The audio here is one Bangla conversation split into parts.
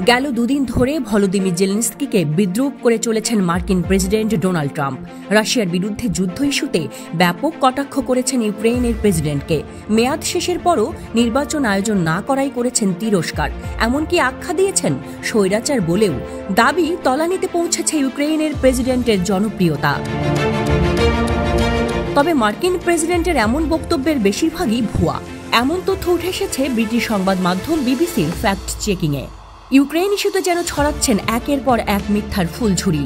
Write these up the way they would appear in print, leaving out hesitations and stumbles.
গেল দুদিন ধরে ভলোদিমির জেলেনস্কিকে বিদ্রূপ করে চলেছেন মার্কিন প্রেসিডেন্ট ডোনাল্ড ট্রাম্প। রাশিয়ার বিরুদ্ধে যুদ্ধ ইস্যুতে ব্যাপক কটাক্ষ করেছেন ইউক্রেনের প্রেসিডেন্টকে। মেয়াদ শেষের পরও নির্বাচন আয়োজন না করাই করেছেন তিরস্কার, এমনকি আখ্যা দিয়েছেন স্বৈরাচার বলেও। দাবি তলানিতে পৌঁছেছে ইউক্রেনের প্রেসিডেন্টের জনপ্রিয়তা। তবে মার্কিন প্রেসিডেন্টের এমন বক্তব্যের বেশিরভাগই ভুয়া, এমন তথ্য উঠে এসেছে ব্রিটিশ সংবাদ মাধ্যম বিবিসির ফ্যাক্ট চেকিংয়ে। ইউক্রেন ইস্যুতে যেন ছড়াচ্ছেন একের পর এক মিথ্যার ফুলঝুরি।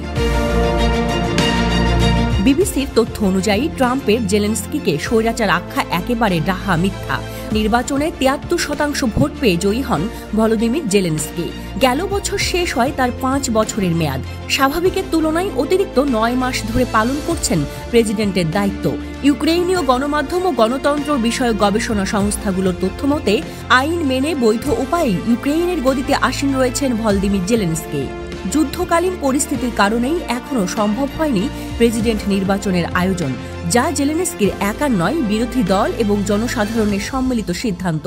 বিবিসির তথ্য অনুযায়ী ট্রাম্পের জেলেনস্কিকে স্বৈরাচার আখ্যা একেবারে ডাহা মিথ্যা। নির্বাচনে 73% ভোট পেয়ে জয়ী হন ভলোদিমির জেলেনস্কি। গেল বছর শেষ হয় তার 5 বছরের মেয়াদ। স্বাভাবিকের তুলনায় অতিরিক্ত 9 মাস ধরে পালন করছেন প্রেসিডেন্টের দায়িত্ব। ইউক্রেনীয় গণমাধ্যম ও গণতন্ত্র বিষয়ক গবেষণা সংস্থাগুলোর তথ্যমতে আইন মেনে বৈধ উপায়ে ইউক্রেনের গদিতে আসীন রয়েছেন ভলোদিমির জেলেনস্কি। যুদ্ধকালীন পরিস্থিতির কারণেই এখনও সম্ভব হয়নি প্রেসিডেন্ট নির্বাচনের আয়োজন, যা জেলেনস্কির একার নয়, বিরোধী দল এবং জনসাধারণের সম্মিলিত সিদ্ধান্ত।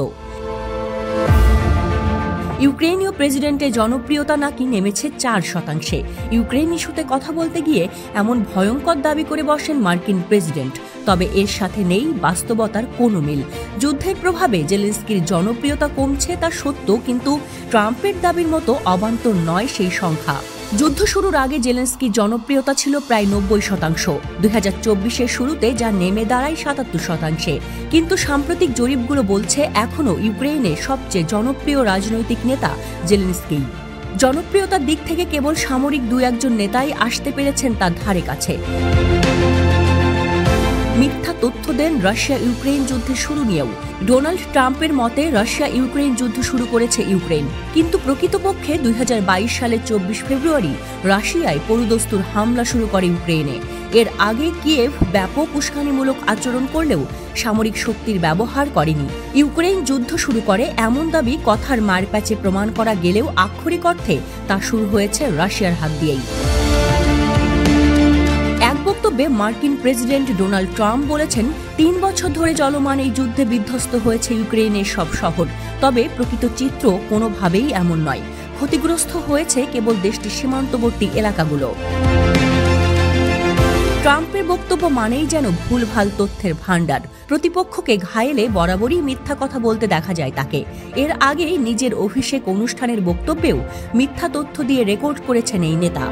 ইউক্রেনীয় প্রেসিডেন্টের জনপ্রিয়তা নাকি নেমেছে 4%। ইউক্রেন ইস্যুতে কথা বলতে গিয়ে এমন ভয়ঙ্কর দাবি করে বসেন মার্কিন প্রেসিডেন্ট। তবে এর সাথে নেই বাস্তবতার কোনো মিল। যুদ্ধের প্রভাবে জেলেনস্কির জনপ্রিয়তা কমছে তা সত্য, কিন্তু ট্রাম্পের দাবির মতো অবান্তর নয় সেই সংখ্যা। যুদ্ধ শুরুর আগে জেলেনস্কির জনপ্রিয়তা ছিল প্রায় 90%। 2024-এর শুরুতে যা নেমে দাঁড়ায় 77%। কিন্তু সাম্প্রতিক জরিপগুলো বলছে এখনও ইউক্রেনের সবচেয়ে জনপ্রিয় রাজনৈতিক নেতা জেলেনস্কি। জনপ্রিয়তার দিক থেকে কেবল সামরিক 2-1 নেতাই আসতে পেরেছেন তার ধারে কাছে। মিথ্যা তথ্য দেন রাশিয়া ইউক্রেন যুদ্ধের শুরু নিয়েও। ডোনাল্ড ট্রাম্পের মতে রাশিয়া ইউক্রেন যুদ্ধ শুরু করেছে ইউক্রেন, কিন্তু প্রকৃতপক্ষে 2022 সালের 24 ফেব্রুয়ারি রাশিয়ায় পরুদস্তুর হামলা শুরু করে ইউক্রেনে। এর আগে কিয়েভ ব্যাপক উস্কানিমূলক আচরণ করলেও সামরিক শক্তির ব্যবহার করেনি। ইউক্রেন যুদ্ধ শুরু করে এমন দাবি কথার মারপ্যাচে প্রমাণ করা গেলেও আক্ষরিক অর্থে তা শুরু হয়েছে রাশিয়ার হাত দিয়েই। এক বক্তব্যে মার্কিন প্রেসিডেন্ট ডোনাল্ড ট্রাম্প বলেছেন 3 বছর ধরে চলমান এই যুদ্ধে বিধ্বস্ত হয়েছে ইউক্রেনের সব শহর। তবে প্রকৃত চিত্র কোনোভাবেই এমন নয়। ক্ষতিগ্রস্ত হয়েছে কেবল দেশটির সীমান্তবর্তী এলাকাগুলো। ট্রাম্পের বক্তব্য মানেই যেন ভুলভাল তথ্যের ভাণ্ডার। প্রতিপক্ষকে ঘায়েলে বরাবরই মিথ্যা কথা বলতে দেখা যায় তাকে। এর আগেই নিজের অভিষেক অনুষ্ঠানের বক্তব্যেও মিথ্যা তথ্য দিয়ে রেকর্ড করেছেন এই নেতা।